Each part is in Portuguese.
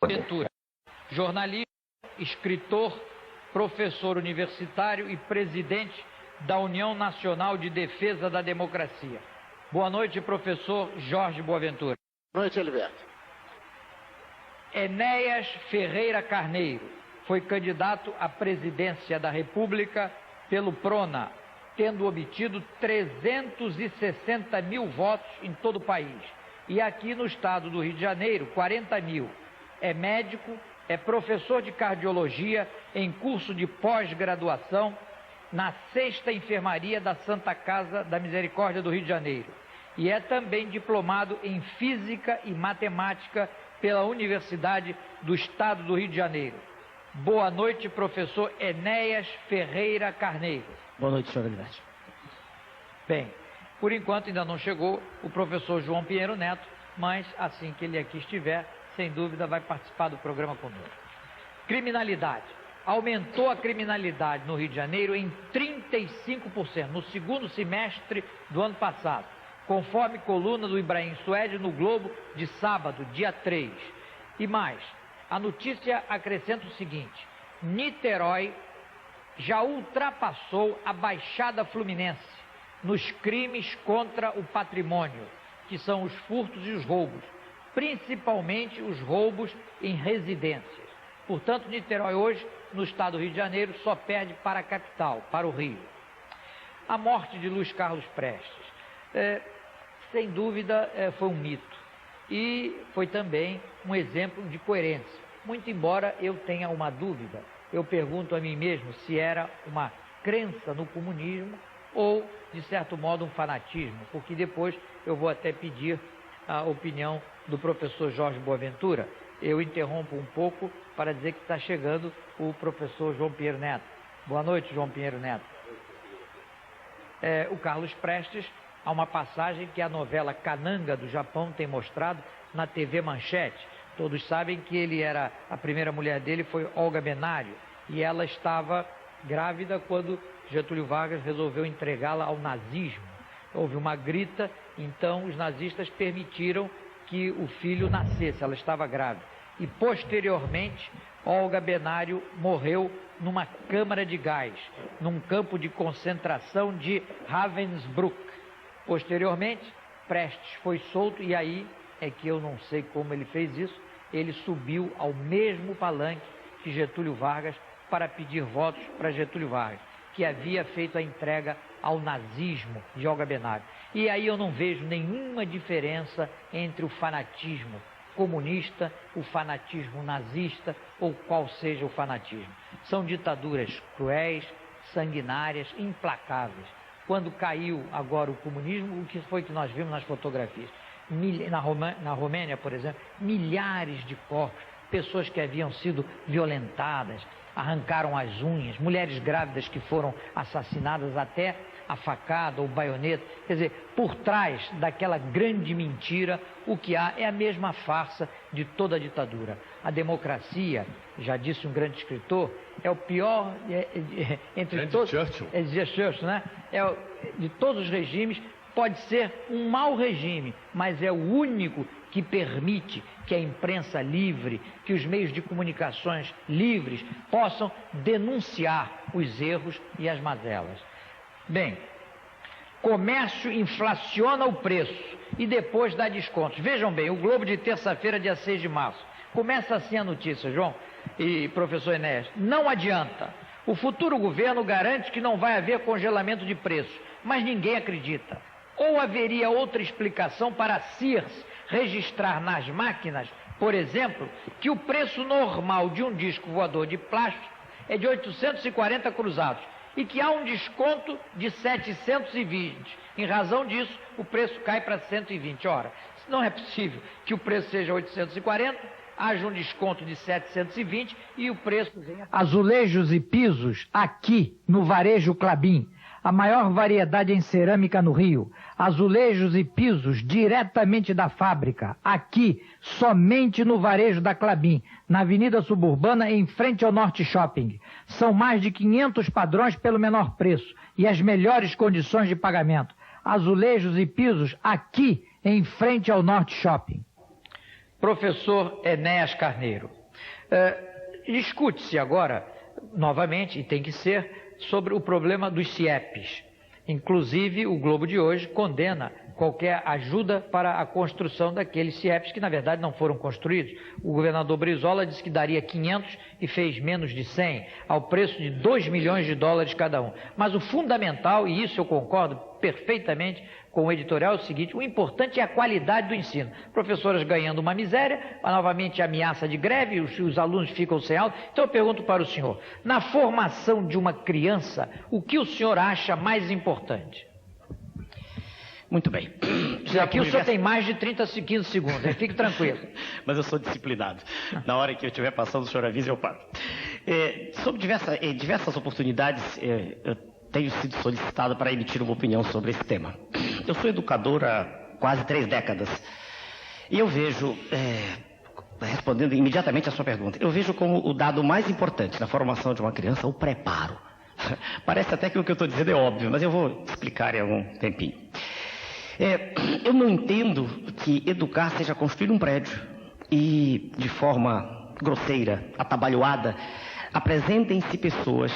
Boaventura, jornalista, escritor, professor universitário e presidente da União Nacional de Defesa da Democracia. Boa noite, professor Jorge Boaventura. Boa noite, Heriberto. Enéas Ferreira Carneiro foi candidato à presidência da República pelo PRONA, tendo obtido 360 mil votos em todo o país. E aqui no estado do Rio de Janeiro, 40 mil. É médico, é professor de cardiologia em curso de pós-graduação na 6ª Enfermaria da Santa Casa da Misericórdia do Rio de Janeiro. E é também diplomado em Física e Matemática pela Universidade do Estado do Rio de Janeiro. Boa noite, professor Enéas Ferreira Carneiro. Boa noite, senhor Heriberto. Bem, por enquanto ainda não chegou o professor João Pinheiro Neto, mas assim que ele aqui estiver, sem dúvida vai participar do programa conosco. Criminalidade. Aumentou a criminalidade no Rio de Janeiro em 35% no segundo semestre do ano passado, conforme coluna do Ibrahim Suede no Globo de sábado, dia 3. E mais, a notícia acrescenta o seguinte: Niterói já ultrapassou a Baixada Fluminense nos crimes contra o patrimônio, que são os furtos e os roubos, principalmente os roubos em residências. Portanto, Niterói hoje, no estado do Rio de Janeiro, só perde para a capital, para o Rio. A morte de Luiz Carlos Prestes, sem dúvida, foi um mito e foi também um exemplo de coerência. Muito embora eu tenha uma dúvida, eu pergunto a mim mesmo se era uma crença no comunismo ou, de certo modo, um fanatismo, porque depois eu vou até pedir a opinião do professor Jorge Boaventura. Eu interrompo um pouco para dizer que está chegando o professor João Pinheiro Neto. Boa noite, João Pinheiro Neto. O Carlos Prestes, há uma passagem que a novela Kananga do Japão tem mostrado na TV Manchete. Todos sabem que a primeira mulher dele foi Olga Benário, e ela estava grávida quando Getúlio Vargas resolveu entregá-la ao nazismo. Houve uma grita, então os nazistas permitiram que o filho nascesse, ela estava grávida. E posteriormente, Olga Benário morreu numa câmara de gás, num campo de concentração de Ravensbrück. Posteriormente, Prestes foi solto e aí é que eu não sei como ele fez isso, ele subiu ao mesmo palanque que Getúlio Vargas para pedir votos para Getúlio Vargas, que havia feito a entrega ao nazismo de Olga Benário. E aí eu não vejo nenhuma diferença entre o fanatismo comunista, o fanatismo nazista ou qual seja o fanatismo. São ditaduras cruéis, sanguinárias, implacáveis. Quando caiu agora o comunismo, o que foi que nós vimos nas fotografias? Na Romênia, por exemplo, milhares de corpos, pessoas que haviam sido violentadas, arrancaram as unhas, mulheres grávidas que foram assassinadas até a facada ou baioneta. Quer dizer, por trás daquela grande mentira, o que há é a mesma farsa de toda a ditadura. A democracia, já disse um grande escritor, é o pior entre todos. Churchill, né? De todos os regimes, pode ser um mau regime, mas é o único que permite que a imprensa livre, que os meios de comunicações livres possam denunciar os erros e as mazelas. Bem, comércio inflaciona o preço e depois dá descontos. Vejam bem, o Globo de terça-feira, dia 6 de março. Começa assim a notícia, João e professor Enéas. Não adianta. O futuro governo garante que não vai haver congelamento de preços, mas ninguém acredita. Ou haveria outra explicação para a Sears registrar nas máquinas, por exemplo, que o preço normal de um disco voador de plástico é de 840 cruzados e que há um desconto de 720. Em razão disso, o preço cai para 120. Ora, não é possível que o preço seja 840, haja um desconto de 720 e o preço venha... Azulejos e pisos, aqui no Varejo Klabin. A maior variedade em cerâmica no Rio. Azulejos e pisos diretamente da fábrica. Aqui, somente no Varejo da Klabin, na Avenida Suburbana, em frente ao Norte Shopping. São mais de 500 padrões pelo menor preço e as melhores condições de pagamento. Azulejos e pisos aqui, em frente ao Norte Shopping. Professor Enéas Carneiro, discute-se agora, novamente, e tem que ser, sobre o problema dos CIEPs. Inclusive, o Globo de hoje condena qualquer ajuda para a construção daqueles CIEPs que, na verdade, não foram construídos. O governador Brizola disse que daria 500 e fez menos de 100, ao preço de 2 milhões de dólares cada um. Mas o fundamental, e isso eu concordo perfeitamente com o editorial, é o seguinte: o importante é a qualidade do ensino. Professoras ganhando uma miséria, novamente ameaça de greve, os alunos ficam sem aula. Então eu pergunto para o senhor, na formação de uma criança, o que o senhor acha mais importante? Muito bem. Aqui o senhor tem mais de 15 segundos, fique tranquilo. Mas eu sou disciplinado. Na hora que eu estiver passando, o senhor avisa e eu paro. Sobre diversas oportunidades, eu tenho sido solicitado para emitir uma opinião sobre esse tema. Eu sou educador há quase 3 décadas. E eu vejo, respondendo imediatamente a sua pergunta, eu vejo como o dado mais importante na formação de uma criança o preparo. Parece até que o que eu estou dizendo é óbvio, mas eu vou explicar em algum tempinho. Eu não entendo que educar seja construir um prédio e, de forma grosseira, atabalhoada, apresentem-se pessoas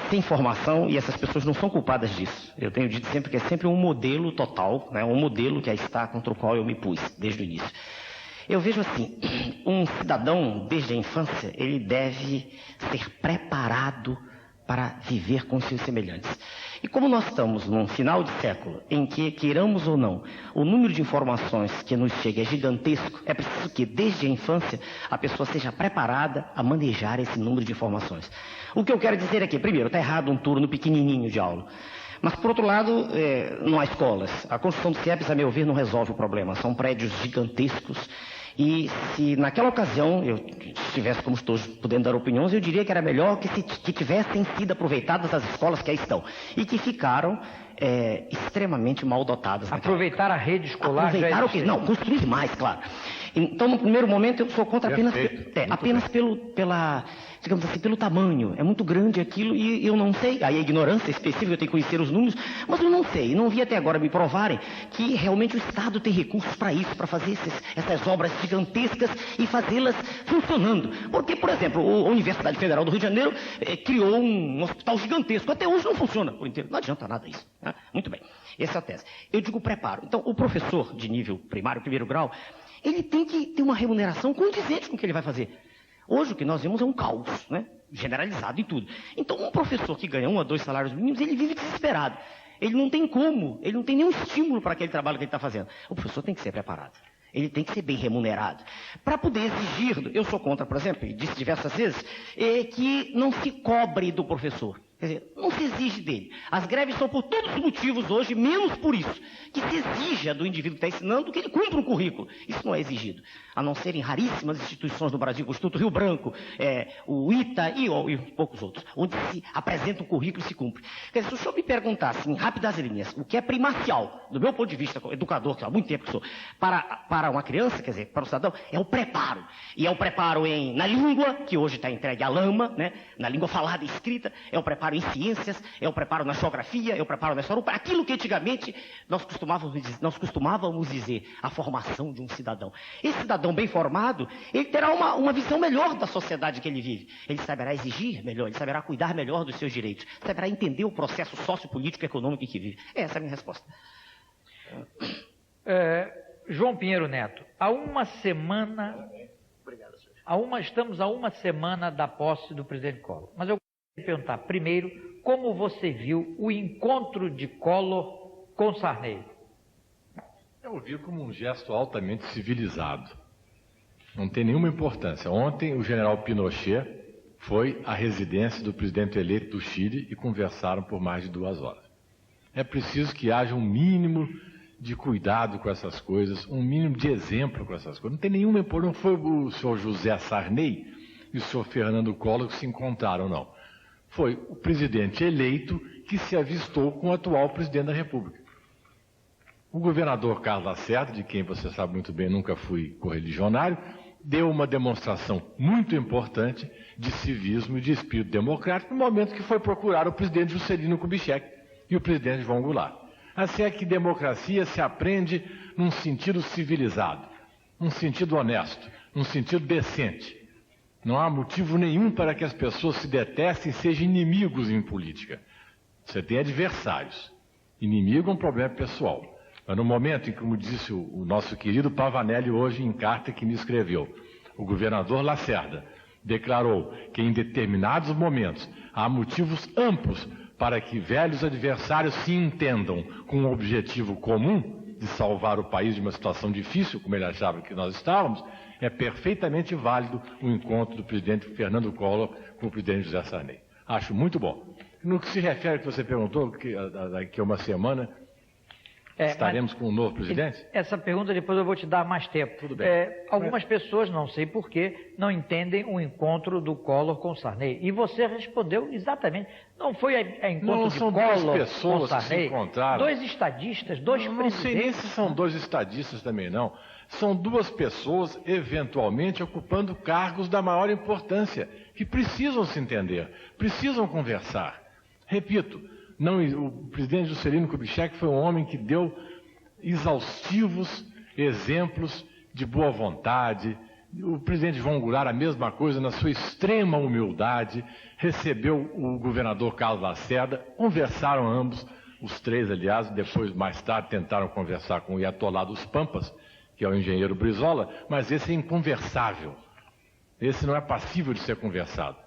sem formação, e essas pessoas não são culpadas disso. Eu tenho dito sempre que é sempre um modelo total, né, um modelo que aí está contra o qual eu me pus desde o início. Eu vejo assim, um cidadão, desde a infância, ele deve ser preparado para viver com seus semelhantes. E como nós estamos num final de século em que, queiramos ou não, o número de informações que nos chega é gigantesco, é preciso que, desde a infância, a pessoa seja preparada a manejar esse número de informações. O que eu quero dizer aqui, primeiro, está errado um turno pequenininho de aula. Mas, por outro lado, não há escolas. A construção de CIEPs, a meu ver, não resolve o problema. São prédios gigantescos. E se naquela ocasião eu estivesse, como estou podendo dar opiniões, eu diria que era melhor que tivessem sido aproveitadas as escolas que aí estão e que ficaram extremamente mal dotadas. Aproveitar a rede escolar. Aproveitar o que? Não, construir demais, claro. Então, no primeiro momento, eu sou contra apenas digamos assim, pelo tamanho. É muito grande aquilo e eu não sei. Aí a ignorância específica, eu tenho que conhecer os números, mas eu não sei. Não vi até agora me provarem que realmente o Estado tem recursos para isso, para fazer essas obras gigantescas e fazê-las funcionando. Porque, por exemplo, a Universidade Federal do Rio de Janeiro criou um hospital gigantesco. Até hoje não funciona por inteiro. Não adianta nada isso. Né? Muito bem. Essa é a tese. Eu digo preparo. Então, o professor de nível primário, primeiro grau, ele tem que ter uma remuneração condizente com o que ele vai fazer. Hoje o que nós vemos é um caos, né? Generalizado em tudo. Então, um professor que ganha 1 a 2 salários mínimos, ele vive desesperado. Ele não tem como, ele não tem nenhum estímulo para aquele trabalho que ele está fazendo. O professor tem que ser preparado. Ele tem que ser bem remunerado. Para poder exigir, eu sou contra, por exemplo, e disse diversas vezes, que não se cobre do professor. Quer dizer, não se exige dele. As greves são por todos os motivos hoje, menos por isso. Que se exija do indivíduo que está ensinando que ele cumpra um currículo. Isso não é exigido. A não ser em raríssimas instituições no Brasil, como o Instituto Rio Branco, o ITA e poucos outros, onde se apresenta um currículo e se cumpre. Quer dizer, se o senhor me perguntasse, em rápidas linhas, o que é primacial, do meu ponto de vista, educador, que há muito tempo que sou, para uma criança, quer dizer, para o cidadão, é o preparo. E é o preparo na língua, que hoje está entregue à lama, né? Na língua falada e escrita, é o preparo em ciências, é o preparo na geografia, é o preparo na história, aquilo que antigamente nós costumávamos dizer, a formação de um cidadão. Esse cidadão bem formado, ele terá uma visão melhor da sociedade que ele vive. Ele saberá exigir melhor, ele saberá cuidar melhor dos seus direitos, saberá entender o processo sociopolítico e econômico em que vive. Essa é a minha resposta. João Pinheiro Neto, estamos a uma semana da posse do presidente Collor. Mas eu queria perguntar, primeiro, como você viu o encontro de Collor com Sarney? Eu vi como um gesto altamente civilizado. Não tem nenhuma importância. Ontem, o general Pinochet foi à residência do presidente eleito do Chile e conversaram por mais de 2 horas. É preciso que haja um mínimo de cuidado com essas coisas, um mínimo de exemplo com essas coisas. Não tem nenhuma importância. Não foi o senhor José Sarney e o senhor Fernando Collor que se encontraram, não. Foi o presidente eleito que se avistou com o atual presidente da República. O governador Carlos Lacerda, de quem você sabe muito bem, nunca fui correligionário, deu uma demonstração muito importante de civismo e de espírito democrático no momento que foi procurar o presidente Juscelino Kubitschek e o presidente João Goulart. Assim é que democracia se aprende num sentido civilizado. num sentido honesto, num sentido decente. Não há motivo nenhum para que as pessoas se detestem e sejam inimigos em política. Você tem adversários. Inimigo é um problema pessoal. Mas no momento em que, como disse o nosso querido Pavanelli hoje em carta que me escreveu, o governador Lacerda declarou que em determinados momentos há motivos amplos para que velhos adversários se entendam com um objetivo comum de salvar o país de uma situação difícil, como ele achava que nós estávamos, é perfeitamente válido o encontro do presidente Fernando Collor com o presidente José Sarney. Acho muito bom. No que se refere ao que você perguntou, que daqui a uma semana estaremos com um novo presidente? Essa pergunta depois eu vou te dar mais tempo. Tudo bem. Algumas pessoas, não sei porquê, não entendem o encontro do Collor com o Sarney. E você respondeu exatamente. Não foi a encontro de Collor com o Sarney? Dois estadistas, dois presidentes. Não sei nem se são dois estadistas também, não. São duas pessoas, eventualmente, ocupando cargos da maior importância, que precisam se entender, precisam conversar. Repito, o presidente Juscelino Kubitschek foi um homem que deu exaustivos exemplos de boa vontade. O presidente João Goulart, a mesma coisa, na sua extrema humildade, recebeu o governador Carlos Lacerda, conversaram ambos, os três, aliás, depois, mais tarde, tentaram conversar com o Iatolá dos Pampas, que é o engenheiro Brizola, mas esse é inconversável. Esse não é passível de ser conversado.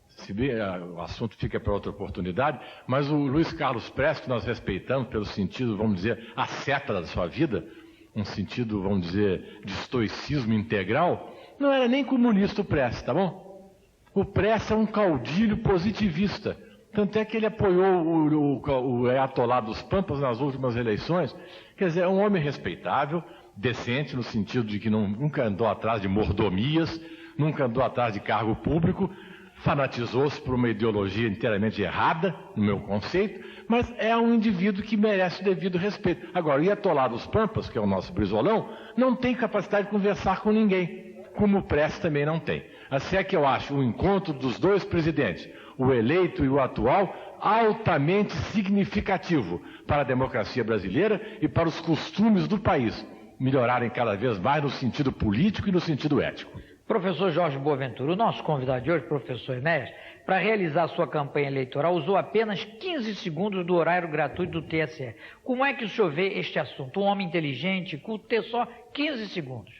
Se bem, o assunto fica para outra oportunidade, mas o Luiz Carlos Prestes, que nós respeitamos pelo sentido, vamos dizer, asceta da sua vida, um sentido, vamos dizer, de estoicismo integral, não era nem comunista o Prestes, tá bom? O Prestes é um caudilho positivista. Tanto é que ele apoiou o Ayatollah dos Pampas nas últimas eleições. Quer dizer, é um homem respeitável, decente, no sentido de que nunca andou atrás de mordomias, nunca andou atrás de cargo público, fanatizou-se por uma ideologia inteiramente errada, no meu conceito, mas é um indivíduo que merece o devido respeito. Agora, o Iatollah dos Pampas, que é o nosso Brizolão, não tem capacidade de conversar com ninguém, como o Prestes também não tem. Assim é que eu acho o encontro dos dois presidentes, o eleito e o atual, altamente significativo para a democracia brasileira e para os costumes do país melhorarem cada vez mais no sentido político e no sentido ético. Professor Jorge Boaventura, o nosso convidado de hoje, professor Enéas, para realizar sua campanha eleitoral, usou apenas 15 segundos do horário gratuito do TSE. Como é que o senhor vê este assunto? Um homem inteligente, culto, ter só 15 segundos.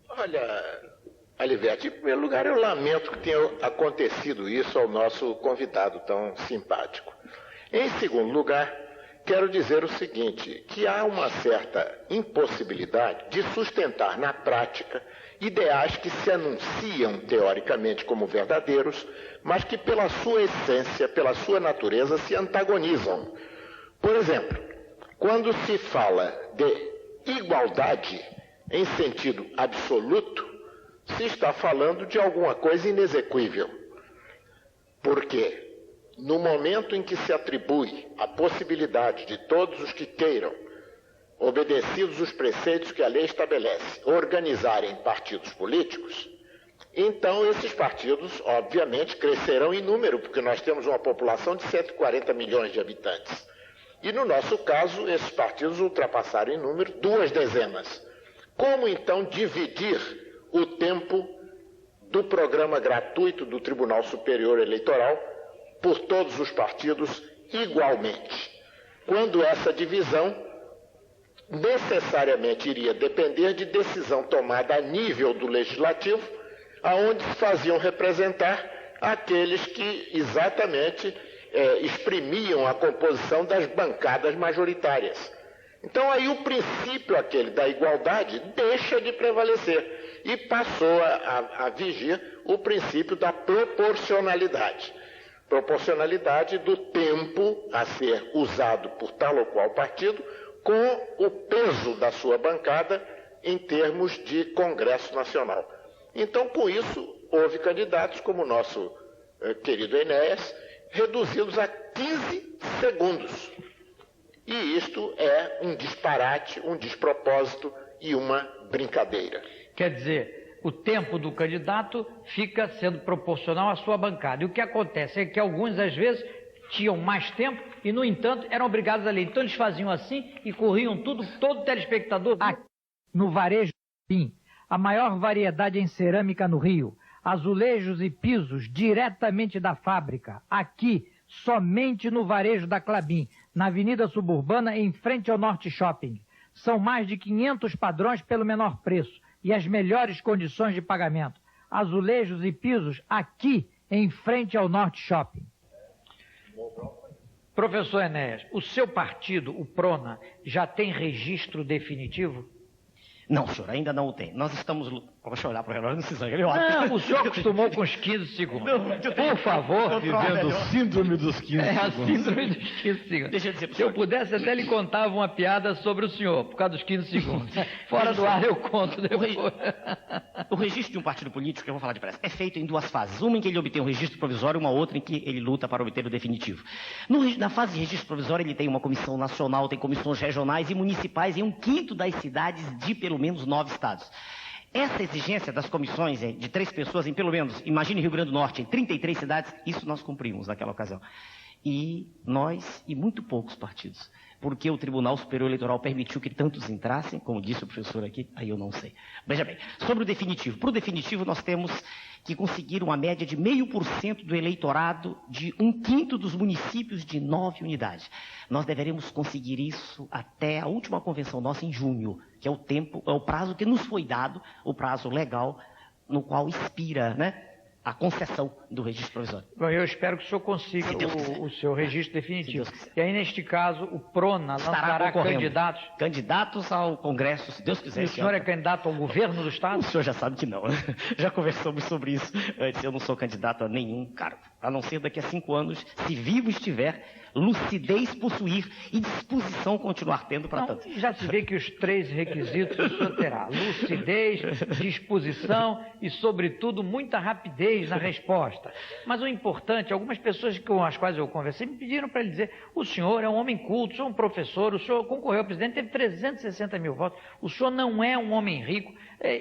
Olha, Alivete, em primeiro lugar, eu lamento que tenha acontecido isso ao nosso convidado tão simpático. Em segundo lugar, quero dizer o seguinte, que há uma certa impossibilidade de sustentar na prática ideais que se anunciam teoricamente como verdadeiros, mas que pela sua essência, pela sua natureza, se antagonizam. Por exemplo, quando se fala de igualdade em sentido absoluto, se está falando de alguma coisa inexequível. Porque no momento em que se atribui a possibilidade de todos os que queiram, obedecidos os preceitos que a lei estabelece, organizarem partidos políticos, então esses partidos, obviamente, crescerão em número, porque nós temos uma população de 140 milhões de habitantes. E no nosso caso, esses partidos ultrapassaram em número 2 dezenas. Como então dividir o tempo do programa gratuito do Tribunal Superior Eleitoral por todos os partidos igualmente, quando essa divisão necessariamente iria depender de decisão tomada a nível do Legislativo, aonde se faziam representar aqueles que exatamente exprimiam a composição das bancadas majoritárias. Então aí o princípio aquele da igualdade deixa de prevalecer e passou a vigir o princípio da proporcionalidade. Proporcionalidade do tempo a ser usado por tal ou qual partido com o peso da sua bancada em termos de Congresso Nacional. Então, com isso, houve candidatos como o nosso querido Enéas, reduzidos a 15 segundos. E isto é um disparate, um despropósito e uma brincadeira. Quer dizer, o tempo do candidato fica sendo proporcional à sua bancada. E o que acontece é que alguns, às vezes, tinham mais tempo e, no entanto, eram obrigados a ler. Então, eles faziam assim e corriam tudo, todo telespectador no varejo. A maior variedade em cerâmica no Rio. Azulejos e pisos diretamente da fábrica. Aqui, somente no varejo da Klabin, na Avenida Suburbana, em frente ao Norte Shopping. São mais de 500 padrões pelo menor preço e as melhores condições de pagamento. Azulejos e pisos aqui, em frente ao Norte Shopping. Professor Enéas, o seu partido, o PRONA, já tem registro definitivo? Não, senhor, ainda não o tem. Nós estamos... Deixa eu olhar para o relógio, não se zangue. Não, o senhor acostumou com os 15 segundos. Por favor. Vivendo síndrome dos 15 segundos. A síndrome dos 15 segundos. Deixa eu dizer, se eu pudesse, até lhe contava uma piada sobre o senhor, por causa dos 15 segundos. Fora do ar eu conto depois. O registro de um partido político, que eu vou falar depressa, é feito em duas fases. Uma em que ele obtém um registro provisório, uma outra em que ele luta para obter o definitivo. Na fase de registro provisório, ele tem uma comissão nacional, tem comissões regionais e municipais em 1/5 das cidades de pelo menos 9 estados. Essa exigência das comissões de 3 pessoas em pelo menos, imagine Rio Grande do Norte, em 33 cidades, isso nós cumprimos naquela ocasião. E nós, e muito poucos partidos, porque o Tribunal Superior Eleitoral permitiu que tantos entrassem, como disse o professor aqui, aí eu não sei. Veja bem, sobre o definitivo. Para o definitivo nós temos que conseguir uma média de 0,5% do eleitorado de 1/5 dos municípios de 9 unidades. Nós deveremos conseguir isso até a última convenção nossa em junho, que é o prazo que nos foi dado, o prazo legal no qual expira, né, a concessão do registro provisório. Bom, eu espero que o senhor consiga o seu registro definitivo. E aí, neste caso, o PRONA lançará candidatos? Candidatos ao Congresso, se Deus quiser. E o senhor é candidato ao governo do Estado? O senhor já sabe que não. Já conversamos sobre isso antes. Eu não sou candidato a nenhum cargo, a não ser daqui a 5 anos, se vivo estiver, lucidez possuir e disposição continuar tendo para tanto. Já se vê que os 3 requisitos o senhor terá: lucidez, disposição e, sobretudo, muita rapidez na resposta. Mas o importante, algumas pessoas com as quais eu conversei me pediram para lhe dizer: o senhor é um homem culto, o senhor é um professor, o senhor concorreu ao presidente, teve 360 mil votos, o senhor não é um homem rico,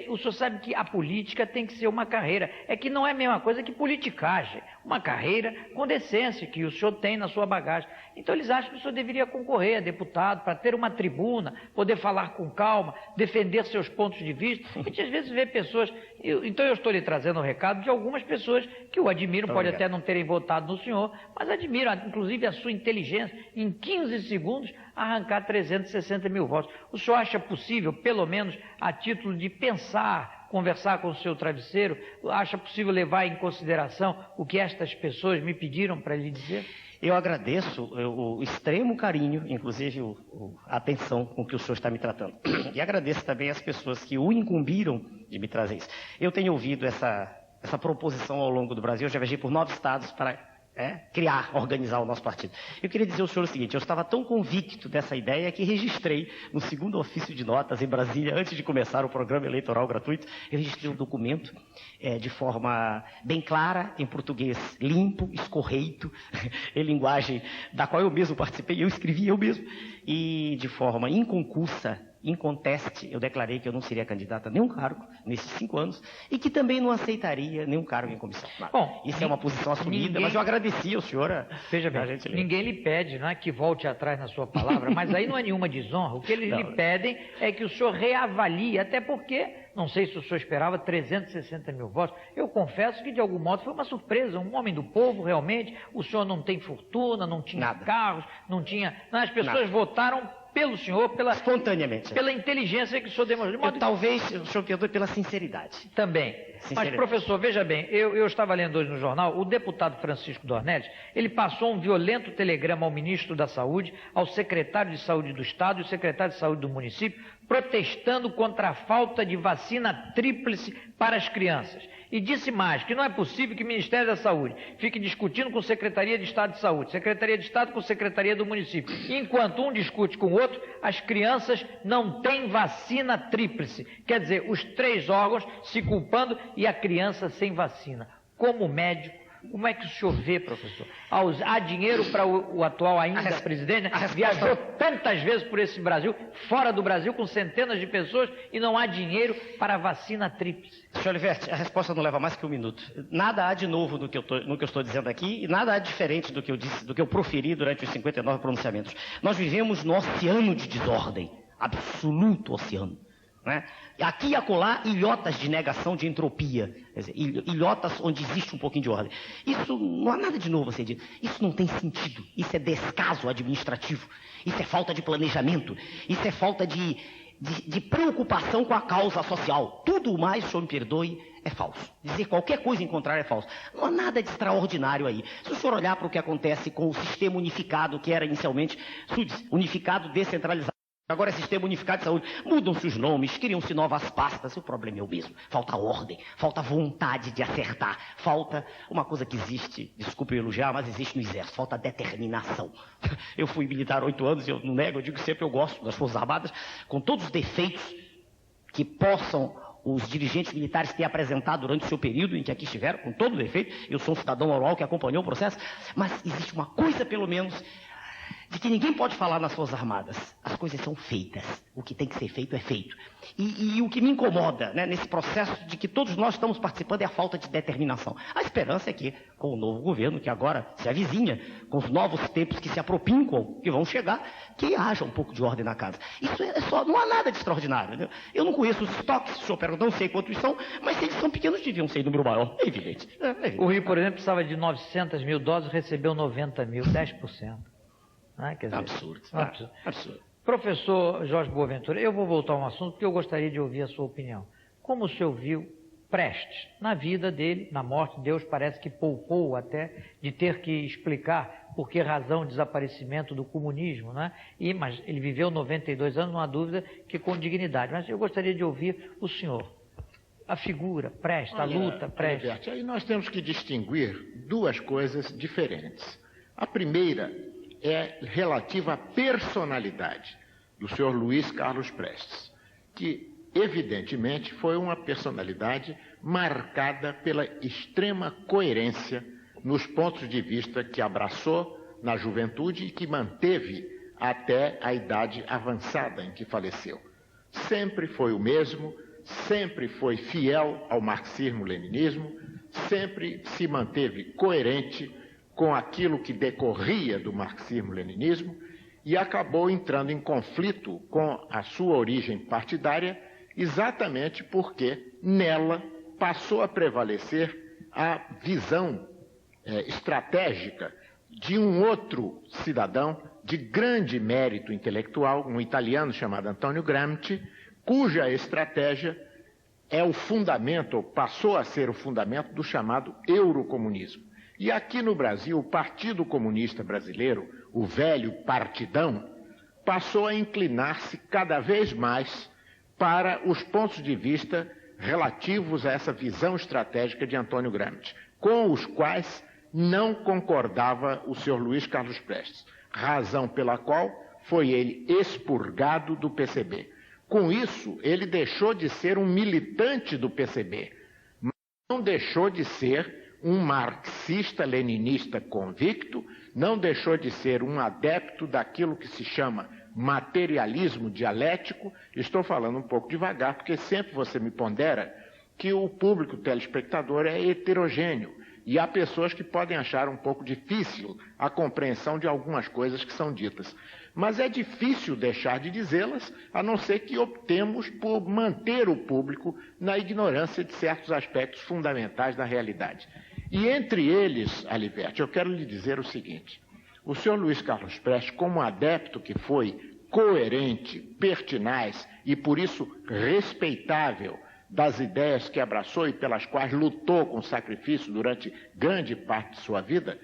o senhor sabe que a política tem que ser uma carreira, é que não é a mesma coisa que politicagem, uma carreira com decência que o senhor tem na sua bagagem. Então eles acham que o senhor deveria concorrer a deputado para ter uma tribuna, poder falar com calma, defender seus pontos de vista. A gente às vezes vê pessoas, então eu estou lhe trazendo o recado de algumas pessoas que o admiram, pode até não terem votado no senhor, mas admiram inclusive a sua inteligência, em 15 segundos arrancar 360 mil votos. O senhor acha possível, pelo menos a título de pensar, conversar com o seu travesseiro, acha possível levar em consideração o que estas pessoas me pediram para lhe dizer? Eu agradeço o extremo carinho, inclusive a atenção com que o senhor está me tratando. E agradeço também as pessoas que o incumbiram de me trazer isso. Eu tenho ouvido essa proposição ao longo do Brasil, eu já viajei por 9 estados para organizar o nosso partido. Eu queria dizer ao senhor o seguinte: eu estava tão convicto dessa ideia que registrei no 2º ofício de notas em Brasília, antes de começar o programa eleitoral gratuito, eu registrei um documento de forma bem clara, em português limpo, escorreito, em linguagem da qual eu mesmo participei, eu escrevi eu mesmo, e de forma inconcursa, inconteste, eu declarei que eu não seria candidato a nenhum cargo nesses 5 anos e que também não aceitaria nenhum cargo em comissão. Bom, isso é uma posição assumida, mas eu agradeci ao senhor Veja bem, ninguém lhe pede, não é, que volte atrás na sua palavra, mas aí não é nenhuma desonra. O que eles lhe pedem é que o senhor reavalie, até porque, não sei se o senhor esperava 360 mil votos. Eu confesso que, de algum modo, foi uma surpresa. Um homem do povo, realmente. O senhor não tem fortuna, não tinha carros, não tinha... As pessoas votaram pelo senhor, espontaneamente, pela inteligência que o senhor demonstrou. Talvez, o senhor perdoe, pela sinceridade. Também. Mas, professor, veja bem, eu estava lendo hoje no jornal, o deputado Francisco Dornelles, ele passou um violento telegrama ao ministro da Saúde, ao secretário de Saúde do Estado e ao secretário de Saúde do município, protestando contra a falta de vacina tríplice para as crianças. E disse mais, que não é possível que o Ministério da Saúde fique discutindo com a Secretaria de Estado de Saúde, Secretaria de Estado com a Secretaria do município. E enquanto um discute com o outro, as crianças não têm vacina tríplice. Quer dizer, os 3 órgãos se culpando e a criança sem vacina. Como médico, como é que o senhor vê, professor? Há dinheiro para o atual ainda presidente, né? Viajou tantas vezes por esse Brasil, fora do Brasil, com centenas de pessoas, e não há dinheiro para a vacina tríplice. Senhor Olivetti, a resposta não leva mais que 1 minuto. Nada há de novo no que eu estou dizendo aqui, e nada há diferente do que eu disse, do que eu proferi durante os 59 pronunciamentos. Nós vivemos no oceano de desordem, absoluto oceano. né? Aqui e acolá, ilhotas de negação de entropia, quer dizer, ilhotas onde existe um pouquinho de ordem. Isso não há nada de novo a ser dito. Isso não tem sentido. Isso é descaso administrativo. Isso é falta de planejamento. Isso é falta de preocupação com a causa social. Tudo mais, o senhor me perdoe, é falso. Dizer qualquer coisa em contrário é falso. Não há nada de extraordinário aí. Se o senhor olhar para o que acontece com o sistema unificado, que era inicialmente unificado, descentralizado, agora é sistema unificado de saúde, mudam-se os nomes, criam-se novas pastas, o problema é o mesmo. Falta ordem, falta vontade de acertar, falta uma coisa que existe, desculpe eu elogiar, mas existe no exército, falta determinação. Eu fui militar 8 anos, eu não nego, eu digo que sempre eu gosto das Forças Armadas, com todos os defeitos que possam os dirigentes militares ter apresentado durante o seu período em que aqui estiveram, com todo defeito. Eu sou um cidadão normal que acompanhou o processo, mas existe uma coisa, pelo menos, de que ninguém pode falar nas Forças Armadas. As coisas são feitas. O que tem que ser feito é feito. E o que me incomoda, né, nesse processo de que todos nós estamos participando é a falta de determinação. A esperança é que, com o novo governo, que agora se avizinha, com os novos tempos que se apropincam, que vão chegar, que haja um pouco de ordem na casa. Isso é só, não há nada de extraordinário. Né? Eu não conheço os estoques, se o senhor pergunta, não sei quantos são, mas se eles são pequenos, deviam ser em número maior. É evidente. O Rio, por exemplo, precisava de 900 mil doses, recebeu 90 mil, 10%. Quer dizer, absurdo. Absurdo. Professor Jorge Boaventura, eu vou voltar a um assunto porque eu gostaria de ouvir a sua opinião. Como o senhor viu Prestes, na vida dele, na morte, Deus parece que poupou até de ter que explicar por que razão o desaparecimento do comunismo, né? Mas ele viveu 92 anos, não há dúvida que com dignidade. Mas eu gostaria de ouvir o senhor. A figura, Prestes, a luta, Prestes. Alberto, aí nós temos que distinguir duas coisas diferentes. A primeira é relativa à personalidade do senhor Luiz Carlos Prestes, que evidentemente foi uma personalidade marcada pela extrema coerência nos pontos de vista que abraçou na juventude e que manteve até a idade avançada em que faleceu. Sempre foi o mesmo, sempre foi fiel ao marxismo-leninismo, sempre se manteve coerente com aquilo que decorria do marxismo-leninismo e acabou entrando em conflito com a sua origem partidária, exatamente porque nela passou a prevalecer a visão estratégica de um outro cidadão de grande mérito intelectual, um italiano chamado Antonio Gramsci, cuja estratégia é o fundamento, ou passou a ser o fundamento do chamado eurocomunismo. E aqui no Brasil, o Partido Comunista Brasileiro, o velho partidão, passou a inclinar-se cada vez mais para os pontos de vista relativos a essa visão estratégica de Antônio Gramsci, com os quais não concordava o senhor Luiz Carlos Prestes, razão pela qual foi ele expurgado do PCB. Com isso, ele deixou de ser um militante do PCB, mas não deixou de ser um marxista-leninista convicto, não deixou de ser um adepto daquilo que se chama materialismo dialético. Estou falando um pouco devagar, porque sempre você me pondera que o público telespectador é heterogêneo e há pessoas que podem achar um pouco difícil a compreensão de algumas coisas que são ditas. Mas é difícil deixar de dizê-las, a não ser que optemos por manter o público na ignorância de certos aspectos fundamentais da realidade. E entre eles, Aliberti, eu quero lhe dizer o seguinte: o senhor Luiz Carlos Prestes, como adepto que foi coerente, pertinaz e por isso respeitável das ideias que abraçou e pelas quais lutou com sacrifício durante grande parte de sua vida,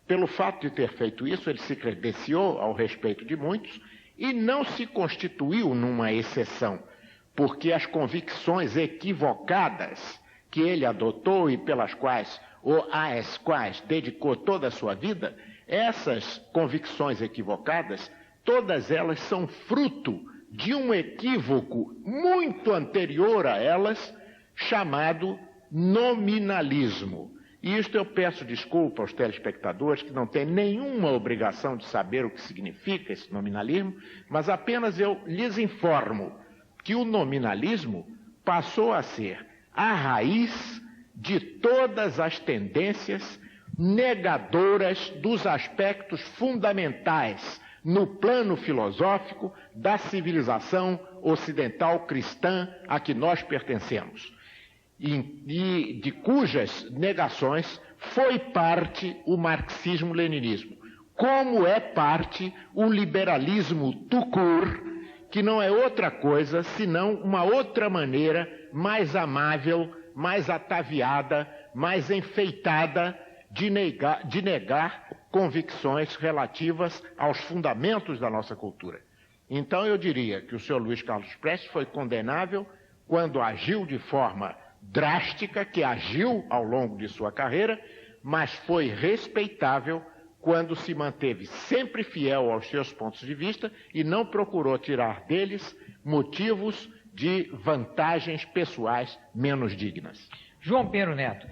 pelo fato de ter feito isso, ele se credenciou ao respeito de muitos e não se constituiu numa exceção, porque as convicções equivocadas que ele adotou e pelas quais ou às quais dedicou toda a sua vida, essas convicções equivocadas, todas elas são fruto de um equívoco muito anterior a elas, chamado nominalismo. E isto eu peço desculpa aos telespectadores que não têm nenhuma obrigação de saber o que significa esse nominalismo, mas apenas eu lhes informo que o nominalismo passou a ser a raiz de todas as tendências negadoras dos aspectos fundamentais no plano filosófico da civilização ocidental cristã a que nós pertencemos, e de cujas negações foi parte o marxismo-leninismo, como é parte o liberalismo tout court, que não é outra coisa senão uma outra maneira mais amável, mais ataviada, mais enfeitada de negar convicções relativas aos fundamentos da nossa cultura. Então eu diria que o senhor Luiz Carlos Prestes foi condenável quando agiu de forma drástica, que agiu ao longo de sua carreira, mas foi respeitável quando se manteve sempre fiel aos seus pontos de vista e não procurou tirar deles motivos de vantagens pessoais menos dignas. João Pinheiro Neto,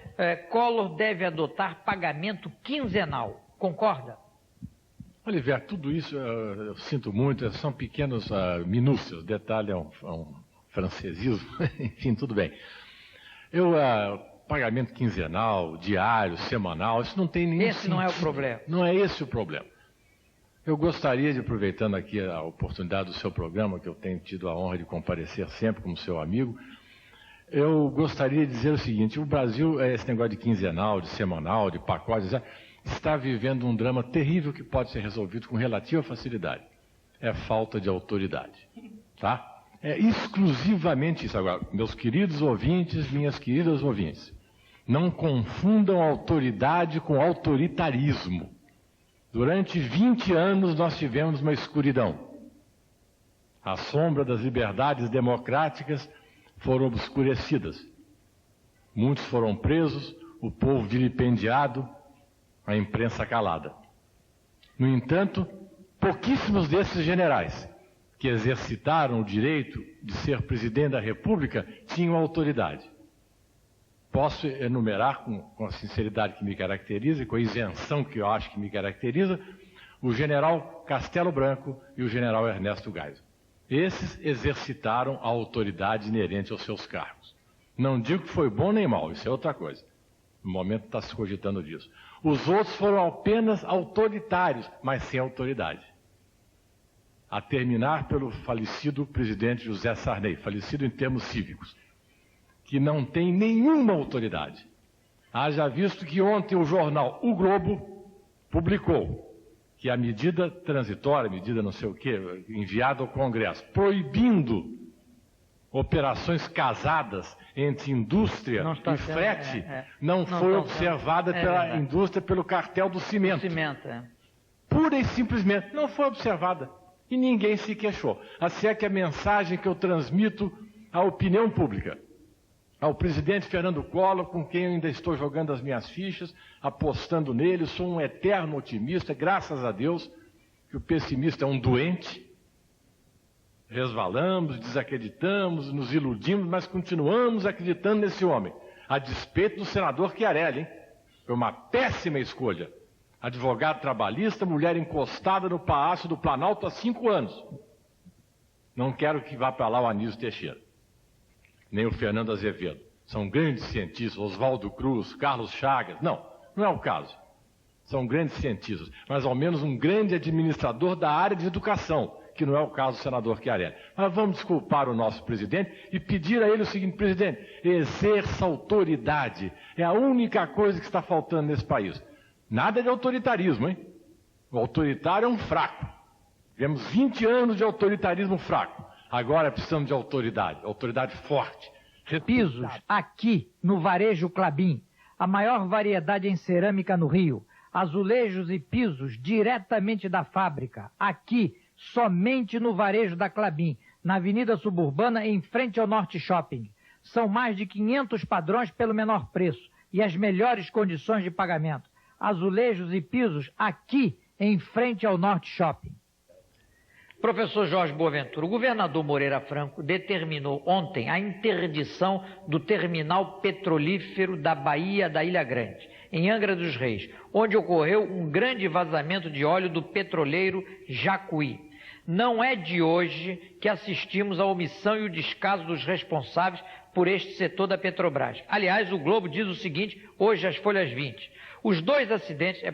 Collor deve adotar pagamento quinzenal, concorda? Oliver, tudo isso eu sinto muito, são pequenos minúcias, detalhe é um francesismo, enfim, tudo bem. Pagamento quinzenal, diário, semanal, isso não tem nenhum Esse sentido. Não é o problema. Não é esse o problema. Eu gostaria de, aproveitando aqui a oportunidade do seu programa, que eu tenho tido a honra de comparecer sempre como seu amigo, eu gostaria de dizer o seguinte: o Brasil, esse negócio de quinzenal, de semanal, de pacotes, está vivendo um drama terrível que pode ser resolvido com relativa facilidade. É falta de autoridade, tá? É exclusivamente isso. Agora, meus queridos ouvintes, minhas queridas ouvintes, não confundam autoridade com autoritarismo. Durante 20 anos nós tivemos uma escuridão. A sombra das liberdades democráticas foram obscurecidas. Muitos foram presos, o povo vilipendiado, a imprensa calada. No entanto, pouquíssimos desses generais que exercitaram o direito de ser presidente da República tinham autoridade. Posso enumerar com a sinceridade que me caracteriza e com a isenção que eu acho que me caracteriza, o general Castelo Branco e o general Ernesto Geisel. Esses exercitaram a autoridade inerente aos seus cargos. Não digo que foi bom nem mal, isso é outra coisa. No momento está se cogitando disso. Os outros foram apenas autoritários, mas sem autoridade. A terminar pelo falecido presidente José Sarney, falecido em termos cívicos, que não tem nenhuma autoridade. Haja visto que ontem o jornal O Globo publicou que a medida transitória, medida não sei o quê, enviada ao Congresso, proibindo operações casadas entre indústria e frete, não foi observada pela indústria, pelo cartel do cimento. Pura e simplesmente não foi observada. E ninguém se queixou. Assim é que a mensagem que eu transmito à opinião pública, ao presidente Fernando Collor, com quem eu ainda estou jogando as minhas fichas, apostando nele, sou um eterno otimista, graças a Deus, que o pessimista é um doente. Resvalamos, desacreditamos, nos iludimos, mas continuamos acreditando nesse homem, a despeito do senador Chiarelli, hein? Foi uma péssima escolha. Advogado trabalhista, mulher encostada no Palácio do Planalto há 5 anos. Não quero que vá para lá o Anísio Teixeira, nem o Fernando Azevedo. São grandes cientistas, Oswaldo Cruz, Carlos Chagas. Não é o caso. São grandes cientistas, mas ao menos um grande administrador da área de educação, que não é o caso do senador Chiarelli. Mas vamos desculpar o nosso presidente e pedir a ele o seguinte: presidente, exerça autoridade. É a única coisa que está faltando nesse país. Nada de autoritarismo, hein? O autoritário é um fraco. Tivemos 20 anos de autoritarismo fraco. Agora precisamos de autoridade forte. Pisos, aqui, no Varejo Klabin, a maior variedade em cerâmica no Rio. Azulejos e pisos diretamente da fábrica, aqui, somente no Varejo da Klabin, na Avenida Suburbana, em frente ao Norte Shopping. São mais de 500 padrões pelo menor preço e as melhores condições de pagamento. Azulejos e pisos aqui, em frente ao Norte Shopping. Professor Jorge Boaventura, o governador Moreira Franco determinou ontem a interdição do terminal petrolífero da Baía da Ilha Grande, em Angra dos Reis, onde ocorreu um grande vazamento de óleo do petroleiro Jacuí. Não é de hoje que assistimos à omissão e o descaso dos responsáveis por este setor da Petrobras. Aliás, o Globo diz o seguinte, hoje às folhas 20. Os 2 acidentes,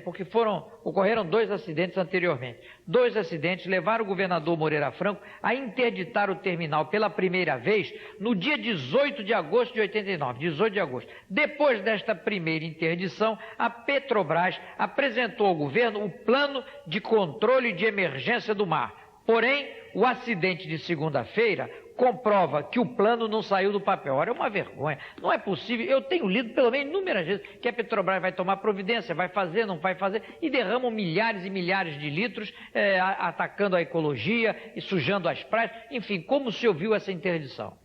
ocorreram 2 acidentes anteriormente. 2 acidentes levaram o governador Moreira Franco a interditar o terminal pela primeira vez no dia 18 de agosto de 89, 18 de agosto. Depois desta primeira interdição, a Petrobras apresentou ao governo o plano de controle de emergência do mar. Porém, o acidente de segunda-feira comprova que o plano não saiu do papel. Ora, é uma vergonha. Não é possível. Eu tenho lido pelo menos inúmeras vezes que a Petrobras vai tomar providência, vai fazer, não vai fazer, e derramam milhares e milhares de litros atacando a ecologia e sujando as praias. Enfim, como se ouviu essa interdição?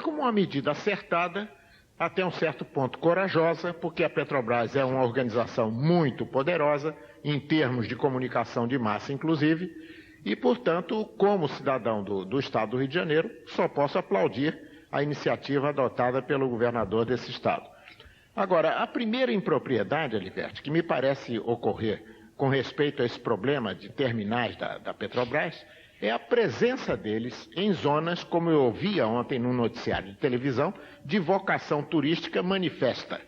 Como uma medida acertada, até um certo ponto corajosa, porque a Petrobras é uma organização muito poderosa, em termos de comunicação de massa, inclusive, e, portanto, como cidadão do Estado do Rio de Janeiro, só posso aplaudir a iniciativa adotada pelo governador desse Estado. Agora, a primeira impropriedade, Aliverti, que me parece ocorrer com respeito a esse problema de terminais da Petrobras, é a presença deles em zonas, como eu ouvia ontem num noticiário de televisão, de vocação turística manifesta,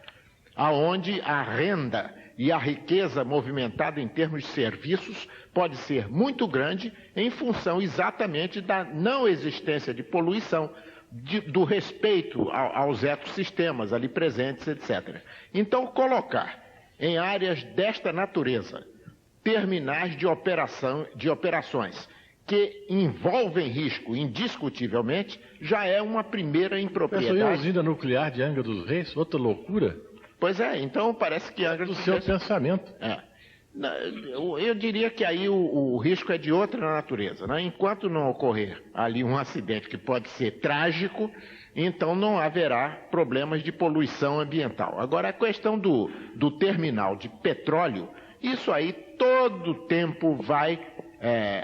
aonde a renda e a riqueza movimentada em termos de serviços pode ser muito grande em função exatamente da não existência de poluição, do respeito aos ecossistemas ali presentes, etc. Então, colocar em áreas desta natureza terminais de operações que envolvem risco indiscutivelmente, já é uma primeira impropriedade. Essa usina nuclear de Angra dos Reis, outra loucura. Pois é, então parece que Angra dos Reis... Do seu pensamento. Eu diria que aí o risco é de outra natureza, né? Enquanto não ocorrer ali um acidente que pode ser trágico, então não haverá problemas de poluição ambiental. Agora, a questão do terminal de petróleo, isso aí todo tempo vai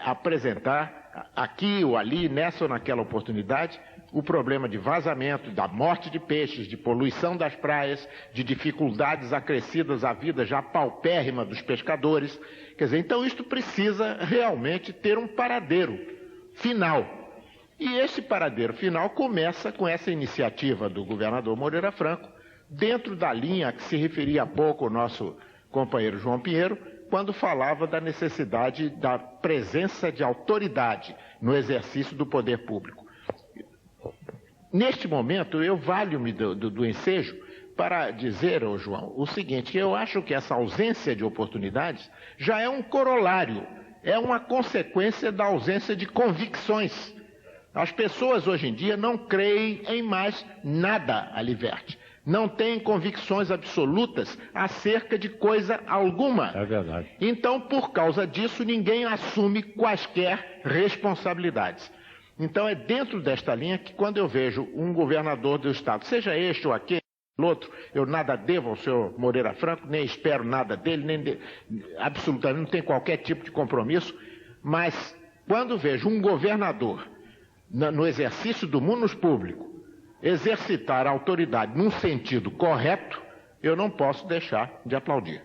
apresentar, aqui ou ali, nessa ou naquela oportunidade, o problema de vazamento, da morte de peixes, de poluição das praias, de dificuldades acrescidas à vida já paupérrima dos pescadores. Quer dizer, então isto precisa realmente ter um paradeiro final. E esse paradeiro final começa com essa iniciativa do governador Moreira Franco, dentro da linha a que se referia há pouco o nosso companheiro João Pinheiro, quando falava da necessidade da presença de autoridade no exercício do poder público. Neste momento, eu valho-me do ensejo para dizer, João, o seguinte, eu acho que essa ausência de oportunidades já é um corolário, é uma consequência da ausência de convicções. As pessoas hoje em dia não creem em mais nada, Aliverti. Não têm convicções absolutas acerca de coisa alguma. É verdade. Então, por causa disso, ninguém assume quaisquer responsabilidades. Então, é dentro desta linha que, quando eu vejo um governador do Estado, seja este ou aquele, outro, eu nada devo ao senhor Moreira Franco, nem espero nada dele, absolutamente não tem qualquer tipo de compromisso, mas quando vejo um governador, no exercício do munus público, exercitar a autoridade num sentido correto, eu não posso deixar de aplaudir.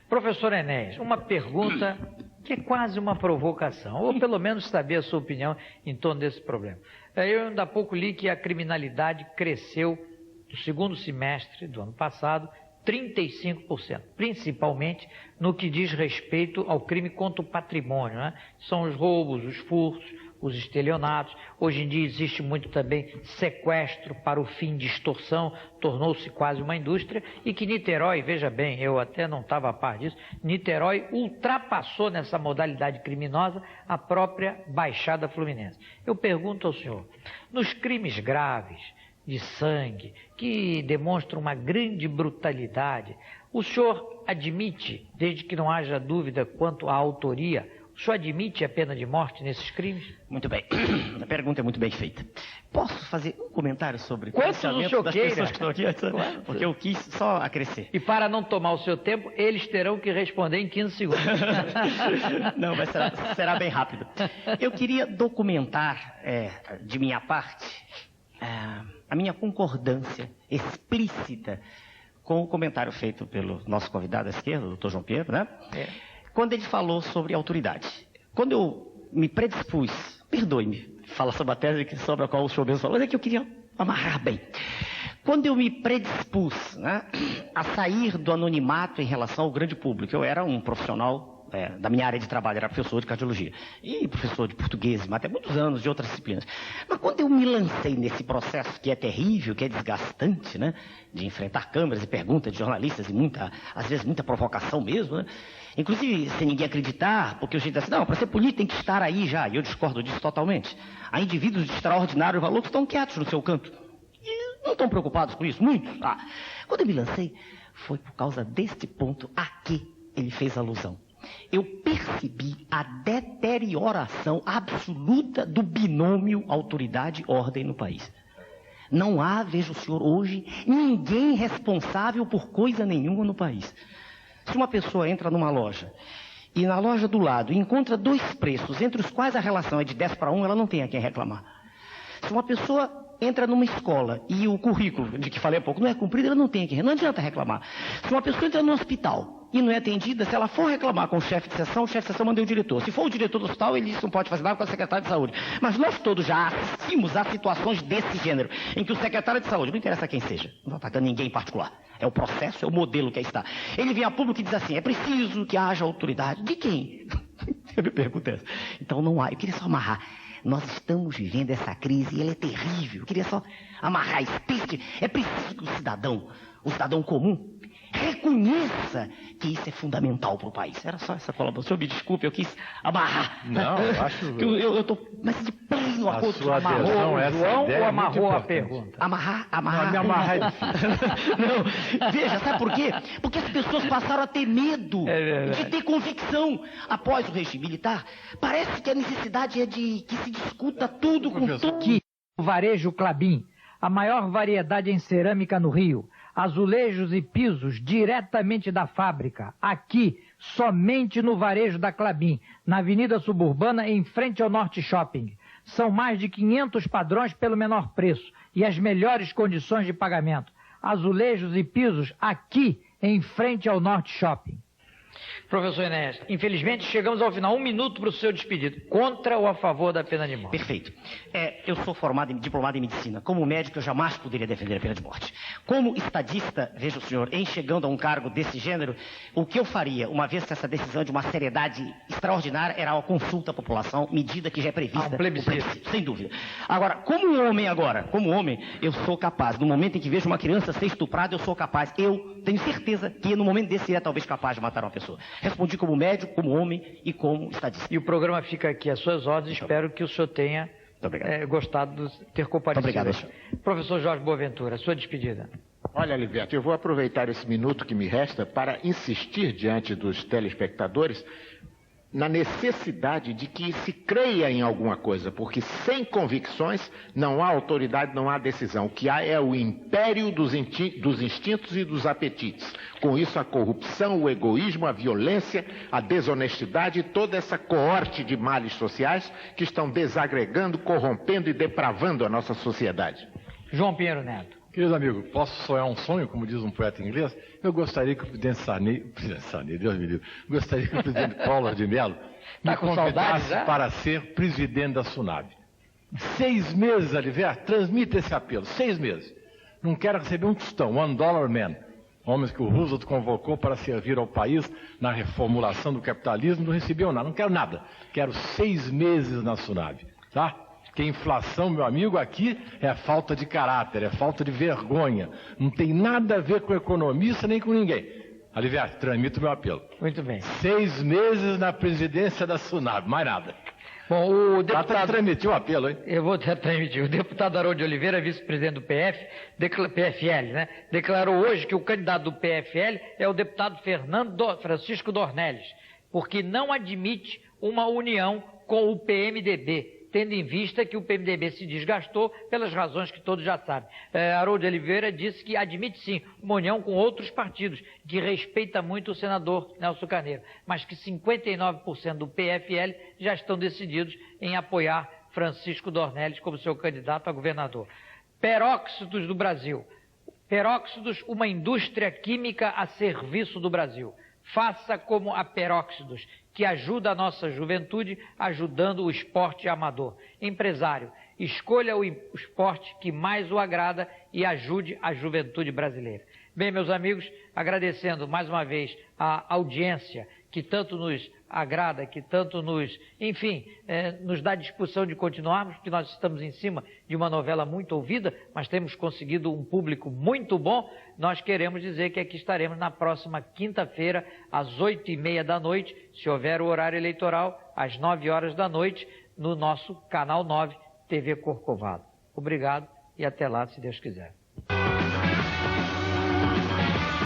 Professor Enéas, uma pergunta que é quase uma provocação, ou pelo menos saber a sua opinião em torno desse problema. Eu ainda há pouco li que a criminalidade cresceu no segundo semestre do ano passado 35%, principalmente no que diz respeito ao crime contra o patrimônio, né? São os roubos, os furtos, os estelionatos. Hoje em dia existe muito também sequestro para o fim de extorsão, tornou-se quase uma indústria, e que Niterói, veja bem, eu até não estava a par disso, Niterói ultrapassou nessa modalidade criminosa a própria Baixada Fluminense. Eu pergunto ao senhor, nos crimes graves, de sangue, que demonstram uma grande brutalidade, o senhor admite, desde que não haja dúvida quanto à autoria, o senhor admite a pena de morte nesses crimes? Muito bem. A pergunta é muito bem feita. Posso fazer um comentário sobre o pensamento das pessoas que estão aqui? Claro. Porque eu quis só acrescer. E para não tomar o seu tempo, eles terão que responder em 15 segundos. Não, mas será bem rápido. Eu queria documentar, de minha parte, a minha concordância explícita com o comentário feito pelo nosso convidado à esquerda, o Dr. João Pinheiro, né? Quando ele falou sobre autoridade. Quando eu me predispus, perdoe-me, falar sobre a tese sobre a qual o senhor mesmo falou, mas é que eu queria amarrar bem. Quando eu me predispus, né, a sair do anonimato em relação ao grande público, eu era um profissional da minha área de trabalho, era professor de cardiologia e professor de português, até muitos anos de outras disciplinas. Mas quando eu me lancei nesse processo que é terrível, que é desgastante, né, de enfrentar câmeras e perguntas de jornalistas e às vezes muita provocação mesmo, né, inclusive sem ninguém acreditar, porque o jeito assim, não, para ser político tem que estar aí já, e eu discordo disso totalmente. Há indivíduos de extraordinário valor que estão quietos no seu canto e não estão preocupados com isso, muitos. Quando eu me lancei, foi por causa deste ponto a que ele fez alusão. Eu percebi a deterioração absoluta do binômio autoridade-ordem no país. Não há, veja o senhor, hoje, ninguém responsável por coisa nenhuma no país. Se uma pessoa entra numa loja e na loja do lado encontra 2 preços, entre os quais a relação é de 10-1, ela não tem a quem reclamar. Se uma pessoa entra numa escola e o currículo, de que falei há pouco, não é cumprido, ela não tem a quem reclamar, não adianta reclamar. Se uma pessoa entra num hospital e não é atendida, se ela for reclamar com o chefe de seção, manda o diretor. Se for o diretor do hospital, ele não pode fazer nada com a secretária de saúde. Mas nós todos já assistimos a situações desse gênero, em que o secretário de saúde, não interessa quem seja, não está atacando ninguém em particular, é o processo, é o modelo que aí está. Ele vem a público e diz assim, é preciso que haja autoridade. De quem? Eu me pergunto essa. Então não há, eu queria só amarrar. Nós estamos vivendo essa crise e ela é terrível. Eu queria só amarrar isso. É preciso que o cidadão comum, reconheça que isso é fundamental para o país. Era só essa colaboração. Me desculpe, eu quis amarrar. Não, eu acho... eu estou... Mas de pleno acordo. Sua amarrou o João ou amarrou a pergunta? Amarrar. Não, me amarrar é difícil. Não, veja, sabe por quê? Porque as pessoas passaram a ter medo de ter convicção. Após o regime militar, parece que a necessidade é de que se discuta tudo com tudo. O varejo Klabin, a maior variedade em cerâmica no Rio. Azulejos e pisos diretamente da fábrica, aqui, somente no varejo da Klabin, na Avenida Suburbana, em frente ao Norte Shopping. São mais de 500 padrões pelo menor preço e as melhores condições de pagamento. Azulejos e pisos aqui, em frente ao Norte Shopping. Professor Enéas, infelizmente chegamos ao final. 1 minuto para o seu despedido. Contra ou a favor da pena de morte? Perfeito. Eu sou diplomado em medicina. Como médico, eu jamais poderia defender a pena de morte. Como estadista, veja o senhor, em chegando a um cargo desse gênero, o que eu faria, uma vez que essa decisão de uma seriedade extraordinária era uma consulta à população, medida que já é prevista. Um plebiscito. Sem dúvida. Agora, como homem, eu sou capaz, no momento em que vejo uma criança ser estuprada, eu sou capaz, eu tenho certeza que no momento desse é talvez capaz de matar uma pessoa. Respondi como médico, como homem e como estadista. E o programa fica aqui às suas ordens. Espero que o senhor tenha gostado de ter comparecido. Muito obrigado, senhor. Professor Jorge Boaventura, sua despedida. Olha, Aliberto, eu vou aproveitar esse minuto que me resta para insistir diante dos telespectadores na necessidade de que se creia em alguma coisa, porque sem convicções não há autoridade, não há decisão. O que há é o império dos instintos e dos apetites. Com isso, a corrupção, o egoísmo, a violência, a desonestidade e toda essa coorte de males sociais que estão desagregando, corrompendo e depravando a nossa sociedade. João Pinheiro Neto. Querido amigo, posso sonhar um sonho, como diz um poeta inglês? Eu gostaria que o presidente Sarney, Deus me livre, gostaria que o presidente Collor de Mello me convidasse para ser presidente da SUNAB. 6 meses, Aliverto, transmita esse apelo, 6 meses. Não quero receber um tostão, $1 man. Homens que o Roosevelt convocou para servir ao país na reformulação do capitalismo, não recebeu nada, não quero nada. Quero 6 meses na SUNAB, tá? Porque a inflação, meu amigo, aqui é falta de caráter, é falta de vergonha. Não tem nada a ver com economista nem com ninguém. Aliverto, transmito o meu apelo. Muito bem. 6 meses na presidência da SUNAB, mais nada. Bom, o deputado... transmitiu o apelo, hein? Eu vou transmitir. O deputado Haroldo de Oliveira, vice-presidente do PFL, né? Declarou hoje que o candidato do PFL é o deputado Francisco Dornelles, porque não admite uma união com o PMDB, tendo em vista que o PMDB se desgastou pelas razões que todos já sabem. Haroldo de Oliveira disse que admite sim uma união com outros partidos, que respeita muito o senador Nelson Carneiro, mas que 59% do PFL já estão decididos em apoiar Francisco Dornelles como seu candidato a governador. Peróxidos do Brasil. Peróxidos, uma indústria química a serviço do Brasil. Faça como a Peróxidos, que ajuda a nossa juventude, ajudando o esporte amador. Empresário, escolha o esporte que mais o agrada e ajude a juventude brasileira. Bem, meus amigos, agradecendo mais uma vez a audiência que tanto nos agrada, que tanto nos, enfim, nos dá disposição de continuarmos, porque nós estamos em cima de uma novela muito ouvida, mas temos conseguido um público muito bom. Nós queremos dizer que aqui estaremos na próxima quinta-feira, às 8h30 da noite, se houver o horário eleitoral, às 9 horas da noite, no nosso Canal 9, TV Corcovado. Obrigado e até lá, se Deus quiser.